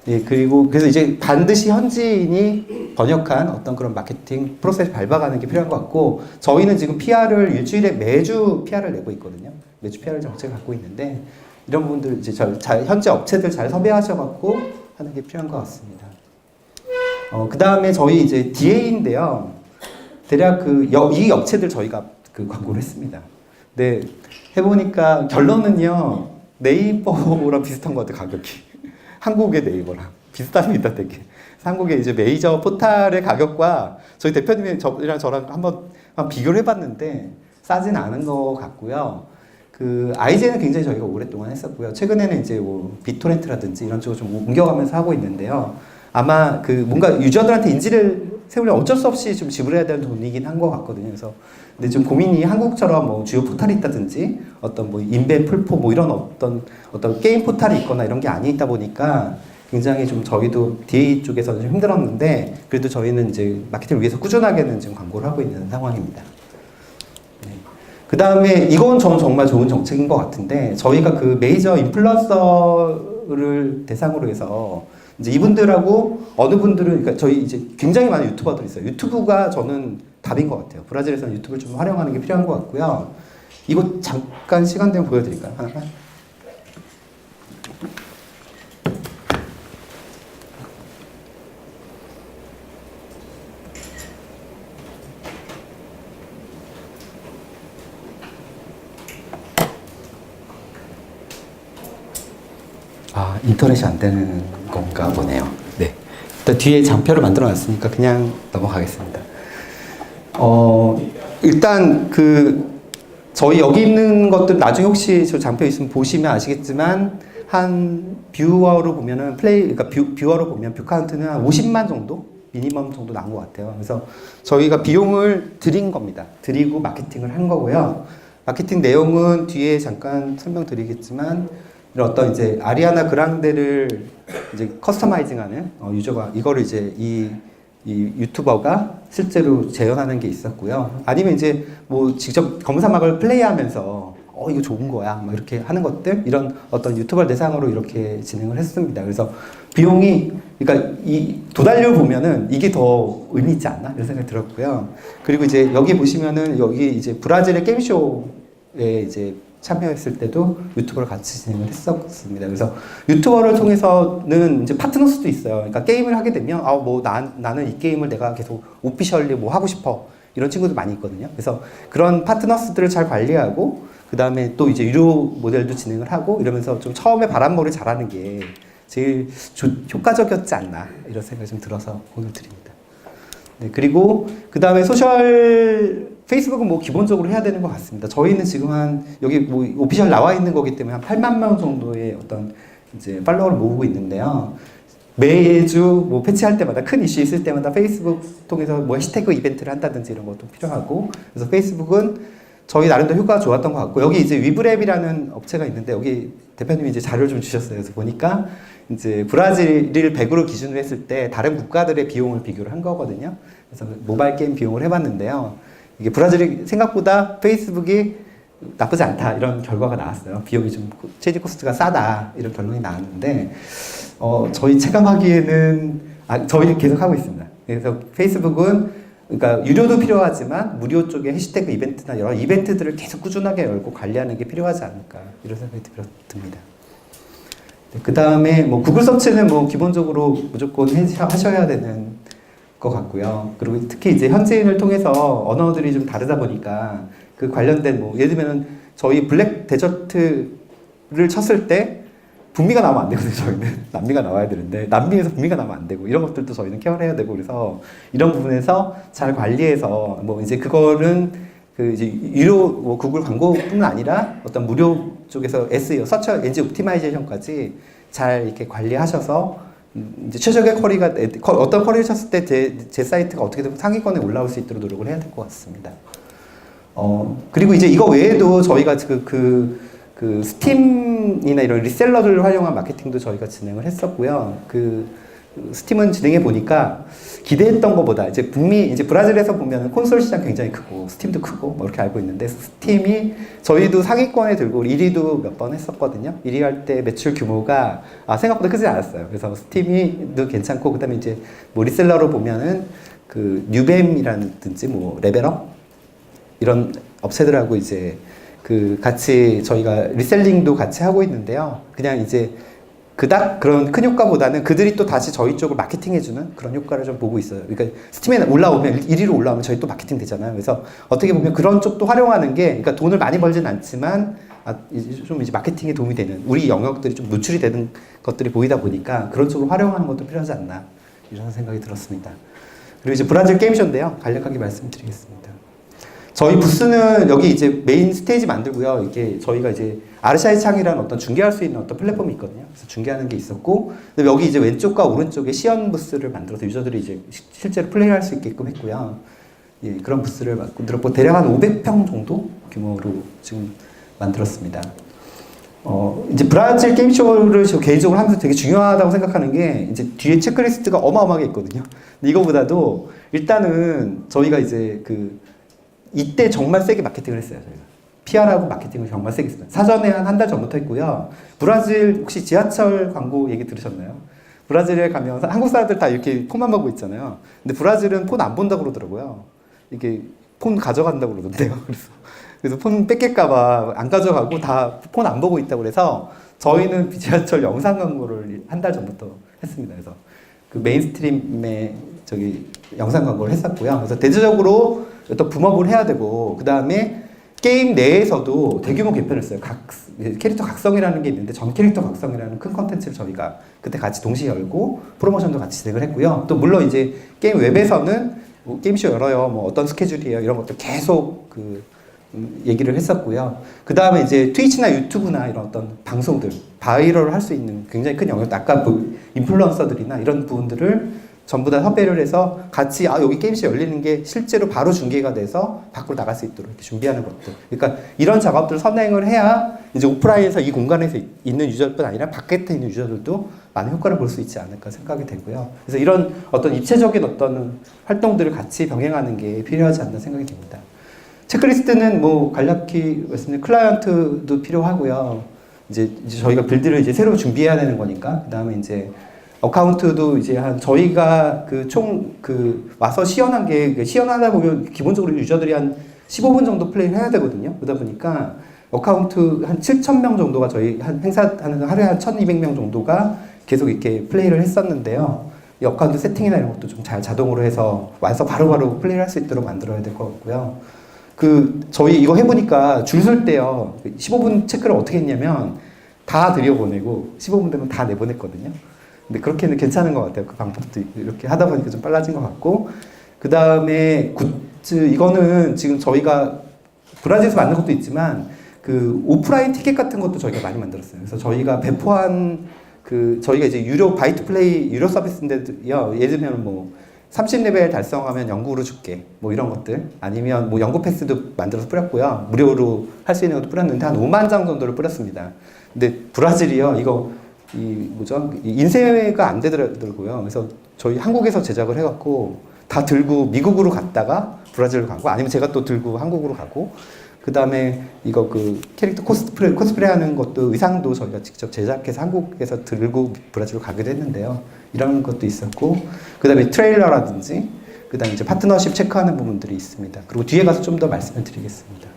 예, 그리고 그래서 이제 반드시 현지인이 번역한 어떤 그런 마케팅 프로세스 밟아가는 게 필요한 것 같고 저희는 지금 PR을 일주일에 매주 PR을 내고 있거든요. 매주 PR을 정책을 갖고 있는데 이런 부분들 이제 현지 업체들 잘 섭외하셔갖고 하는 게 필요한 것 같습니다. 그 다음에 저희 이제 DA인데요. 대략 이 업체들 저희가 그 광고를 했습니다. 근데 해보니까 결론은요. 네이버랑 비슷한 것 같아요, 가격이. 한국의 네이버랑 비슷합니다, 되게. 한국의 이제 메이저 포탈의 가격과 저희 대표님이 저랑 한번 비교를 해봤는데 싸진 않은 것 같고요. 그 아이젠은 굉장히 저희가 오랫동안 했었고요. 최근에는 이제 뭐 비토렌트라든지 이런 쪽으로 좀 옮겨가면서 하고 있는데요. 아마 그 뭔가 유저들한테 인지를 세우려면 어쩔 수 없이 좀 지불해야 되는 돈이긴 한 것 같거든요. 그래서 근데 좀 고민이 한국처럼 뭐 주요 포탈이 있다든지 어떤 뭐 인벤 풀포 뭐 이런 어떤 게임 포탈이 있거나 이런 게 아니다 보니까 굉장히 좀 저희도 DA 쪽에서 좀 힘들었는데 그래도 저희는 이제 마케팅을 위해서 꾸준하게는 지금 광고를 하고 있는 상황입니다. 그 다음에 이건 저는 정말 좋은 정책인 것 같은데 저희가 그 메이저 인플루언서를 대상으로 해서 이제 이분들하고 어느 분들은 그러니까 저희 이제 굉장히 많은 유튜버들이 있어요. 유튜브가 저는 답인 것 같아요. 브라질에서는 유튜브를 좀 활용하는 게 필요한 것 같고요. 이거 잠깐 시간 되면 보여드릴까요? 하나? 아, 인터넷이 안 되는 건가 보네요. 네. 일단 뒤에 장표를 만들어 놨으니까 그냥 넘어가겠습니다. 일단 저희 여기 있는 것들 나중에 혹시 저 장표 있으면 보시면 아시겠지만 한 뷰어로 보면은 그러니까 뷰어로 보면 뷰 카운트는 한 50만 정도? 미니멈 정도 나온 것 같아요. 그래서 저희가 비용을 드린 겁니다. 드리고 마케팅을 한 거고요. 마케팅 내용은 뒤에 잠깐 설명드리겠지만 이런 어떤 이제 아리아나 그랑데를 이제 커스터마이징하는 유저가 이거를 이제 이 유튜버가 실제로 재현하는 게 있었고요. 아니면 이제 뭐 직접 검사막을 플레이하면서 이거 좋은 거야 뭐 이렇게 하는 것들 이런 어떤 유튜버 대상으로 이렇게 진행을 했습니다. 그래서 비용이 그러니까 이 도달률 보면은 이게 더 의미 있지 않나 이런 생각이 들었고요. 그리고 이제 여기 보시면은 여기 이제 브라질의 게임쇼에 이제 참여했을 때도 유튜버를 같이 진행을 했었습니다. 그래서 유튜버를 통해서는 이제 파트너스도 있어요. 그러니까 게임을 하게 되면 나는 이 게임을 내가 계속 오피셜리 뭐 하고 싶어 이런 친구들 많이 있거든요. 그래서 그런 파트너스들을 잘 관리하고 그 다음에 또 이제 유료 모델도 진행을 하고 이러면서 좀 처음에 바람몰이 잘하는 게 제일 효과적이었지 않나 이런 생각이 좀 들어서 오늘 드립니다. 네, 그리고 그 다음에 페이스북은 뭐 기본적으로 해야 되는 것 같습니다. 저희는 지금 여기 뭐 오피셜 나와 있는 거기 때문에 한 8만 명 정도의 어떤 이제 팔로워를 모으고 있는데요. 매주 뭐 패치할 때마다 큰 이슈 있을 때마다 페이스북 통해서 뭐 해시태그 이벤트를 한다든지 이런 것도 필요하고 그래서 페이스북은 저희 나름대로 효과가 좋았던 것 같고 여기 이제 위브랩이라는 업체가 있는데 여기 대표님이 이제 자료를 좀 주셨어요. 그래서 보니까 이제 브라질을 100으로 기준으로 했을 때 다른 국가들의 비용을 비교를 한 거거든요. 그래서 모바일 게임 비용을 해봤는데요. 이게 브라질이 생각보다 페이스북이 나쁘지 않다 이런 결과가 나왔어요. 비용이 좀 체질 코스트가 싸다 이런 결론이 나왔는데 저희 체감하기에는 저희는 계속 하고 있습니다. 그래서 페이스북은 그러니까 유료도 필요하지만 무료 쪽에 해시태그 이벤트나 여러 이벤트들을 계속 꾸준하게 열고 관리하는 게 필요하지 않을까 이런 생각이 듭니다. 네, 그 다음에 뭐 구글 서치는 뭐 기본적으로 무조건 하셔야 되는 것 같고요. 그리고 특히 이제 현지인을 통해서 언어들이 좀 다르다 보니까 그 관련된 뭐 예를 들면 저희 블랙 데저트를 쳤을 때 북미가 나오면 안 되거든요. 저희는 남미가 나와야 되는데 남미에서 북미가 나오면 안 되고 이런 것들도 저희는 케어를 해야 되고 그래서 이런 부분에서 잘 관리해서 뭐 이제 그거는 그 이제 유료 뭐 구글 광고뿐만 아니라 어떤 무료 쪽에서 SEO, 서치 엔진 옵티마이제이션까지 잘 이렇게 관리하셔서 이제 최적의 쿼리가 어떤 쿼리를 쳤을 때 제 사이트가 어떻게든 상위권에 올라올 수 있도록 노력을 해야 될 것 같습니다. 그리고 이제 이거 외에도 저희가 그 스팀이나 이런 리셀러들을 활용한 마케팅도 저희가 진행을 했었고요. 스팀은 진행해 보니까 기대했던 것보다 이제 이제 브라질에서 보면 콘솔 시장 굉장히 크고 스팀도 크고 뭐 이렇게 알고 있는데 스팀이 저희도 상위권에 들고 1위도 몇 번 했었거든요. 1위 할 때 매출 규모가 생각보다 크지 않았어요. 그래서 스팀이도 괜찮고 그다음에 이제 뭐 리셀러로 보면은 그 뉴뱀이라든지 뭐 레벨업 이런 업체들하고 이제 같이 저희가 리셀링도 같이 하고 있는데요. 그냥 이제 그닥 그런 큰 효과보다는 그들이 또 다시 저희 쪽을 마케팅해주는 그런 효과를 좀 보고 있어요. 그러니까 스팀에 올라오면 1위로 올라오면 저희 또 마케팅 되잖아요. 그래서 어떻게 보면 그런 쪽도 활용하는 게, 그러니까 돈을 많이 벌진 않지만 좀 이제 마케팅에 도움이 되는 우리 영역들이 좀 노출이 되는 것들이 보이다 보니까 그런 쪽으로 활용하는 것도 필요하지 않나 이런 생각이 들었습니다. 그리고 이제 브라질 게임쇼인데요. 간략하게 말씀드리겠습니다. 저희 부스는 여기 이제 메인 스테이지 만들고요. 이게 저희가 이제 아르샤이 창이라는 어떤 중계할 수 있는 어떤 플랫폼이 있거든요. 그래서 중계하는 게 있었고, 근데 여기 이제 왼쪽과 오른쪽에 시연 부스를 만들어서 유저들이 이제 실제로 플레이할 수 있게끔 했고요. 예, 그런 부스를 만들었고 대략 한 500평 정도 규모로 지금 만들었습니다. 이제 브라질 게임쇼를 저 개인적으로 하면서 되게 중요하다고 생각하는 게 이제 뒤에 체크리스트가 어마어마하게 있거든요. 근데 이거보다도 일단은 저희가 이제 이때 정말 세게 마케팅을 했어요. 저희가 PR하고 마케팅을 정말 세게 했어요. 사전에 한 달 전부터 했고요. 브라질 혹시 지하철 광고 얘기 들으셨나요? 브라질에 가면 한국 사람들 다 이렇게 폰만 보고 있잖아요. 근데 브라질은 폰 안 본다고 그러더라고요. 이게 폰 가져간다고 그러던데요. 그래서 폰 뺏길까봐 안 가져가고 다 폰 안 보고 있다고 그래서 저희는 지하철 영상 광고를 한 달 전부터 했습니다. 그래서 메인스트림에 영상 광고를 했었고요. 그래서 대체적으로 또 붐업을 해야 되고, 그 다음에 게임 내에서도 대규모 개편을 했어요. 캐릭터 각성이라는 게 있는데 전 캐릭터 각성이라는 큰 컨텐츠를 저희가 그때 같이 동시에 열고 프로모션도 같이 진행을 했고요. 또 물론 이제 게임 웹에서는 뭐 게임쇼 열어요, 뭐 어떤 스케줄이에요, 이런 것들 계속 얘기를 했었고요. 그 다음에 이제 트위치나 유튜브나 이런 어떤 방송들, 바이럴을 할 수 있는 굉장히 큰 영역, 아까 인플루언서들이나 이런 부분들을 전부 다 섭외를 해서 같이 여기 게임쇼 열리는 게 실제로 바로 중계가 돼서 밖으로 나갈 수 있도록 이렇게 준비하는 것들. 그러니까 이런 작업들을 선행을 해야 이제 오프라인에서 이 공간에서 있는 유저뿐 아니라 밖에 있는 유저들도 많은 효과를 볼 수 있지 않을까 생각이 되고요. 그래서 이런 어떤 입체적인 어떤 활동들을 같이 병행하는 게 필요하지 않나 생각이 듭니다. 체크리스트는 뭐 간략히 말씀드린 클라이언트도 필요하고요. 이제 저희가 빌드를 이제 새로 준비해야 되는 거니까. 그 다음에 이제 어카운트도 이제 저희가 와서 시연한 게, 시연하다 보면 기본적으로 유저들이 한 15분 정도 플레이를 해야 되거든요. 그러다 보니까 어카운트 한 7,000명 정도가 저희 행사하는 하루에 한 1,200명 정도가 계속 이렇게 플레이를 했었는데요. 이 어카운트 세팅이나 이런 것도 좀 잘 자동으로 해서 와서 바로바로 플레이를 할 수 있도록 만들어야 될 것 같고요. 저희 이거 해보니까 줄 설 때요. 15분 체크를 어떻게 했냐면 다 들여보내고 15분 되면 다 내보냈거든요. 근데 그렇게는 괜찮은 것 같아요. 그 방법도 이렇게 하다 보니까 좀 빨라진 것 같고, 그 다음에 굿즈, 이거는 지금 저희가 브라질에서 만든 것도 있지만 오프라인 티켓 같은 것도 저희가 많이 만들었어요. 그래서 저희가 배포한 저희가 이제 유료 바이트 플레이 유료 서비스인데요. 예를 들면 뭐 30레벨 달성하면 연구로 줄게, 뭐 이런 것들, 아니면 뭐 연구 패스도 만들어서 뿌렸고요. 무료로 할 수 있는 것도 뿌렸는데 한 5만 장 정도를 뿌렸습니다. 근데 브라질이요, 이거 인쇄가 안 되더라고요. 그래서 저희 한국에서 제작을 해갖고 다 들고 미국으로 갔다가 브라질로 가고 아니면 제가 또 들고 한국으로 가고 그 다음에 이거 그 캐릭터 코스프레 하는 것도 의상도 저희가 직접 제작해서 한국에서 들고 브라질로 가기도 했는데요. 이런 것도 있었고 그 다음에 트레일러라든지 그 다음에 이제 파트너십 체크하는 부분들이 있습니다. 그리고 뒤에 가서 좀 더 말씀을 드리겠습니다.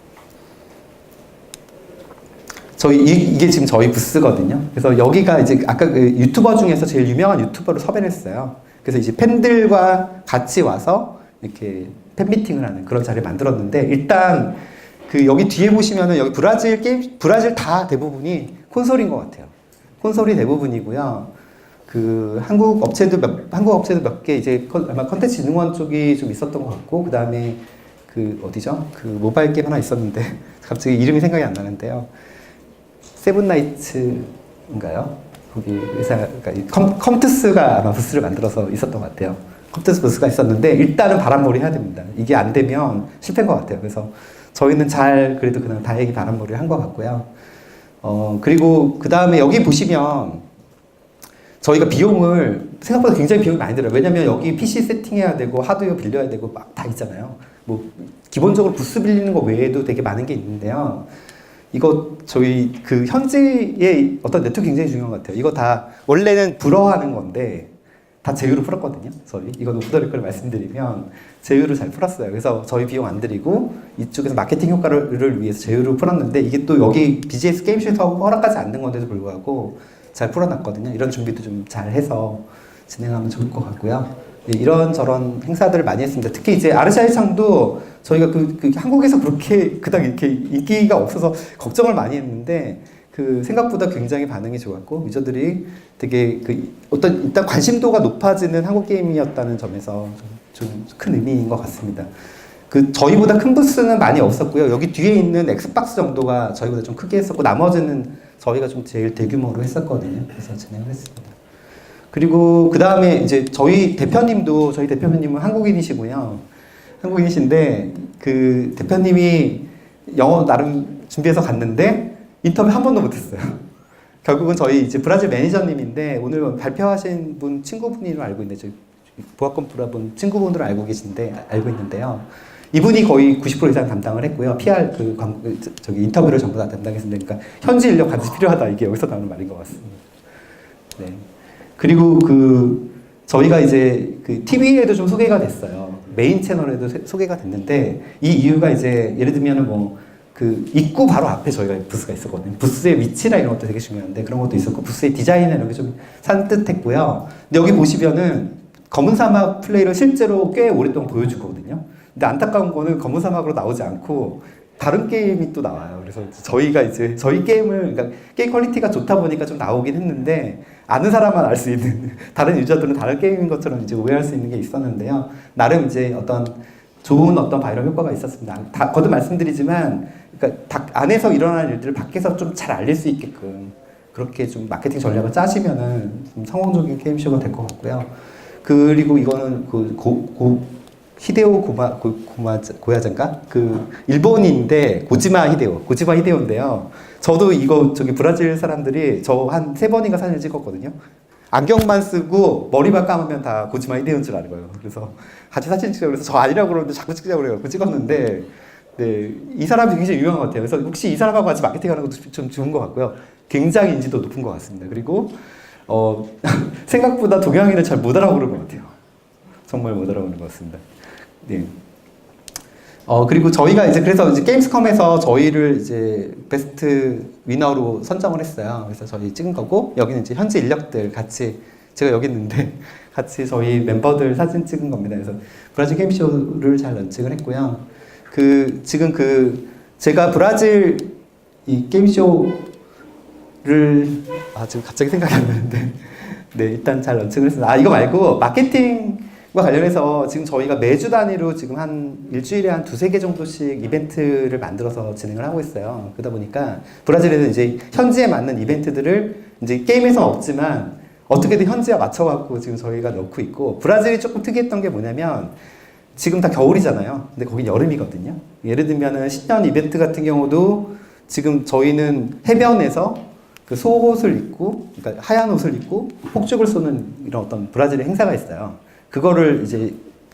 이게 지금 저희 부스거든요. 그래서 여기가 이제 아까 그 유튜버 중에서 제일 유명한 유튜버를 섭외를 했어요. 그래서 이제 팬들과 같이 와서 이렇게 팬미팅을 하는 그런 자리를 만들었는데 일단 그 여기 뒤에 보시면은 여기 브라질 다 대부분이 콘솔인 것 같아요. 콘솔이 대부분이고요. 그 한국 업체도 몇 개 이제 아마 컨텐츠 진흥원 쪽이 좀 있었던 것 같고 그 다음에 그 어디죠? 그 모바일 게임 하나 있었는데 갑자기 이름이 생각이 안 나는데요. 세븐나이츠인가요? 거기 회사가 컴투스가 아마 부스를 만들어서 있었던 것 같아요. 컴투스 부스가 있었는데 일단은 바람몰이 해야 됩니다. 이게 안 되면 실패인 것 같아요. 그래서 저희는 그래도 그냥 다행히 바람몰이를 한 것 같고요. 그리고 그 다음에 여기 보시면 저희가 비용을 생각보다 굉장히 비용이 많이 들어요. 왜냐면 여기 PC 세팅해야 되고 하드웨어 빌려야 되고 막 다 있잖아요. 뭐 기본적으로 부스 빌리는 거 외에도 되게 많은 게 있는데요. 이거 저희 그 현지의 어떤 네트워크 굉장히 중요한 것 같아요. 이거 다 원래는 불어하는 건데 다 제휴로 풀었거든요. 저희 이건 오프더 레코드 말씀드리면 제휴를 잘 풀었어요. 그래서 저희 비용 안 들이고 이쪽에서 마케팅 효과를 위해서 제휴를 풀었는데 이게 또 여기 BGS 게임쇼에서 허락하지 않는 건데도 불구하고 잘 풀어놨거든요. 이런 준비도 좀 잘 해서 진행하면 좋을 것 같고요. 네, 이런저런 행사들을 많이 했습니다. 특히 이제 아르샤이 창도 저희가 그 한국에서 그렇게 그닥 이렇게 인기가 없어서 걱정을 많이 했는데 그 생각보다 굉장히 반응이 좋았고 유저들이 되게 그 어떤 일단 관심도가 높아지는 한국 게임이었다는 점에서 좀 큰 의미인 것 같습니다. 그 저희보다 큰 부스는 많이 없었고요. 여기 뒤에 있는 엑스박스 정도가 저희보다 좀 크게 했었고 나머지는 저희가 좀 제일 대규모로 했었거든요. 그래서 진행을 했습니다. 그리고 그 다음에 이제 저희 대표님은 한국인이시고요. 한국인이신데 그 대표님이 영어 나름 준비해서 갔는데 인터뷰 한 번도 못했어요. 결국은 저희 이제 브라질 매니저님인데 오늘 발표하신 분 친구분으로 알고 있는데 저희 보아건 브라본 친구분으로 알고 있는데요. 이분이 거의 90% 이상 담당을 했고요. PR 인터뷰를 전부 다 담당했습니다. 그러니까 현지 인력 반드시 필요하다 이게 여기서 나오는 말인 것 같습니다. 네. 그리고 저희가 이제 그 TV에도 좀 소개가 됐어요. 메인 채널에도 소개가 됐는데 이 이유가 이제 예를 들면은 그 입구 바로 앞에 저희가 부스가 있었거든요. 부스의 위치나 이런 것도 되게 중요한데 그런 것도 있었고 부스의 디자인이나 이런 게 좀 산뜻했고요. 근데 여기 보시면은 검은 사막 플레이를 실제로 꽤 오랫동안 보여주거든요. 근데 안타까운 거는 검은 사막으로 나오지 않고 다른 게임이 또 나와요. 그래서 저희가 이제 저희 게임을 그러니까 게임 퀄리티가 좋다 보니까 좀 나오긴 했는데 아는 사람만 알 수 있는 다른 유저들은 다른 게임인 것처럼 이제 오해할 수 있는 게 있었는데요. 나름 이제 어떤 좋은 어떤 바이럴 효과가 있었습니다. 거듭 말씀드리지만 그러니까 안에서 일어나는 일들을 밖에서 좀 잘 알릴 수 있게끔 그렇게 좀 마케팅 전략을 짜시면은 좀 성공적인 게임쇼가 될 것 같고요. 그리고 이거는 히데오 고야자인가? 그 일본인데 고지마 히데오인데요. 저도 이거 브라질 사람들이 저 한 3번인가 사진을 찍었거든요. 안경만 쓰고 머리만 감으면 다 고지마 히데오인 줄 아는 거예요. 그래서 같이 사진 찍자고 그래서 저 아니라고 그러는데 자꾸 찍자고 그래서 찍었는데 네, 이 사람이 굉장히 유명한 것 같아요. 그래서 혹시 이 사람하고 같이 마케팅하는 것도 좀 좋은 것 같고요. 굉장히 인지도 높은 것 같습니다. 그리고 생각보다 동양인을 잘 못 알아보는 것 같아요. 정말 못 알아보는 것 같습니다. 네. 그리고 저희가 그래서 게임스컴에서 저희를 베스트 위너로 선정을 했어요. 그래서 저희 찍은 거고, 여기는 현지 인력들 같이, 제가 여기 있는데, 같이 저희 멤버들 사진 찍은 겁니다. 그래서 브라질 게임쇼를 잘 런칭을 했고요. 지금 제가 브라질 이 게임쇼를, 지금 갑자기 생각이 안 나는데, 네, 일단 잘 런칭을 했습니다. 이거 말고, 마케팅과 관련해서 지금 저희가 매주 단위로 지금 일주일에 한 2-3개 정도씩 이벤트를 만들어서 진행을 하고 있어요. 그러다 보니까 브라질에는 현지에 맞는 이벤트들을 게임에서는 없지만 어떻게든 현지에 맞춰갖고 지금 저희가 넣고 있고, 브라질이 조금 특이했던 게 뭐냐면 지금 다 겨울이잖아요. 근데 거긴 여름이거든요. 예를 들면은 신년 이벤트 같은 경우도 지금 저희는 해변에서 속옷을 입고, 그러니까 하얀 옷을 입고 폭죽을 쏘는 이런 어떤 브라질의 행사가 있어요. 그거를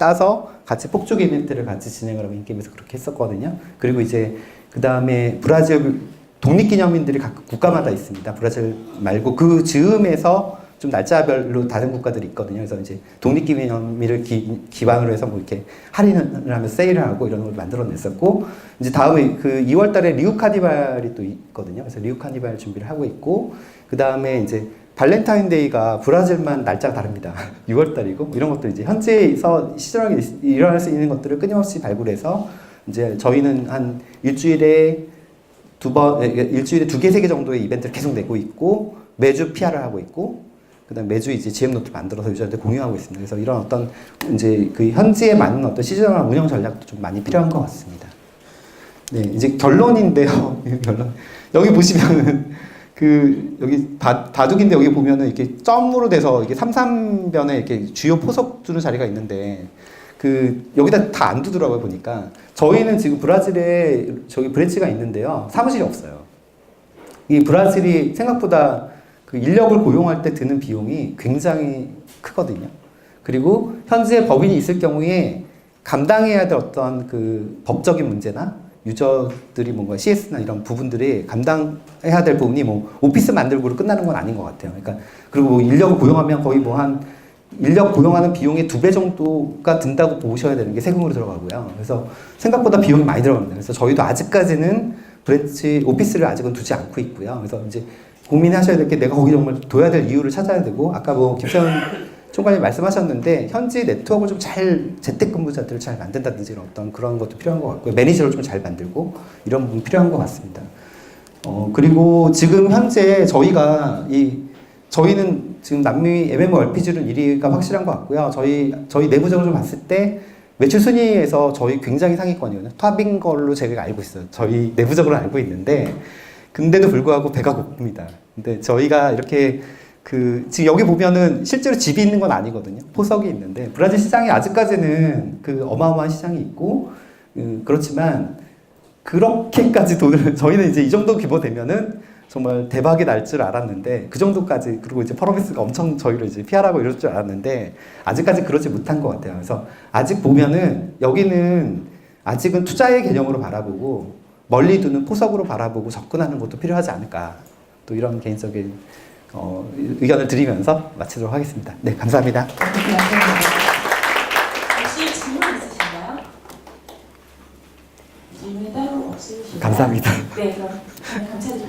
따서 같이 폭죽 이벤트를 같이 진행을 하고 인게임에서 그렇게 했었거든요. 그리고 이제 그 다음에 브라질 독립기념일들이 각 국가마다 있습니다. 브라질 말고 그 즈음에서 좀 날짜별로 다른 국가들이 있거든요. 그래서 이제 독립기념일을 기반으로 해서 뭐 이렇게 할인을 하면서 세일을 하고 이런 걸 만들어냈었고, 이제 다음에 그 2월 달에 리우 카니발이 또 있거든요. 그래서 리우 카니발 준비를 하고 있고, 그 다음에 이제 발렌타인데이가 브라질만 날짜가 다릅니다. 6월 달이고, 이런 것들 이제 현지에서 시절하게 일어날 수 있는 것들을 끊임없이 발굴해서 이제 저희는 한 일주일에 일주일에 2개, 3개 정도의 이벤트를 계속 내고 있고, 매주 PR을 하고 있고, 그다음 매주 이제 GM 노트를 만들어서 유저한테 공유하고 있습니다. 그래서 이런 어떤 이제 그 현지에 맞는 어떤 시즌al 운영 전략도 좀 많이 필요한 것 같습니다. 네, 이제 결론인데요. 결론. 여기 보시면은 그 여기 바둑인데 여기 보면은 이렇게 점으로 돼서 이게 삼삼변에 이렇게 주요 포석 두는 자리가 있는데 그 여기다 다 안 두더라고요 보니까. 저희는 지금 브라질에 저기 브랜치가 있는데요. 사무실이 없어요. 이 브라질이 생각보다 그 인력을 고용할 때 드는 비용이 굉장히 크거든요. 그리고 현지에 법인이 있을 경우에 감당해야 될 어떤 그 법적인 문제나 유저들이 뭔가 CS나 이런 부분들이 감당해야 될 부분이 뭐 오피스 만들고로 끝나는 건 아닌 것 같아요. 그러니까 그리고 뭐 인력을 고용하면 거의 뭐 한 인력 고용하는 비용의 2배 정도가 든다고 보셔야 되는 게 세금으로 들어가고요. 그래서 생각보다 비용이 많이 들어갑니다. 그래서 저희도 아직까지는 브랜치 오피스를 아직은 두지 않고 있고요. 그래서 이제 고민하셔야 될 게 내가 거기 정말 둬야 될 이유를 찾아야 되고, 아까 뭐 김세현 총괄님 말씀하셨는데 현지 네트워크를 좀 잘 재택근무자들을 잘 만든다든지 이런 어떤 그런 것도 필요한 것 같고요. 매니저를 좀 잘 만들고 이런 부분 필요한 것 같습니다. 그리고 지금 현재 저희는 지금 남미 MMORPG는 1위가 확실한 것 같고요. 저희 내부적으로 좀 봤을 때 매출 순위에서 저희 굉장히 상위권이거든요. 탑인 걸로 제가 알고 있어요. 저희 내부적으로 알고 있는데, 근데도 불구하고 배가 고픕니다. 근데 저희가 이렇게 지금 여기 보면은 실제로 집이 있는 건 아니거든요. 포석이 있는데, 브라질 시장이 아직까지는 그 어마어마한 시장이 있고, 그렇지만, 그렇게까지 저희는 이제 이 정도 규모 되면은 정말 대박이 날 줄 알았는데, 그 정도까지, 그리고 이제 퍼로미스가 엄청 저희를 이제 PR하고 이럴 줄 알았는데, 아직까지 그러지 못한 것 같아요. 그래서 아직 보면은, 여기는 아직은 투자의 개념으로 바라보고, 멀리 두는 포석으로 바라보고 접근하는 것도 필요하지 않을까. 또 이런 개인적인 의견을 드리면서 마치도록 하겠습니다. 네, 감사합니다. 혹시 질문 있으신가요? 질문이 따로 없으신가요? 감사합니다. 네, 그럼 감사드립니다.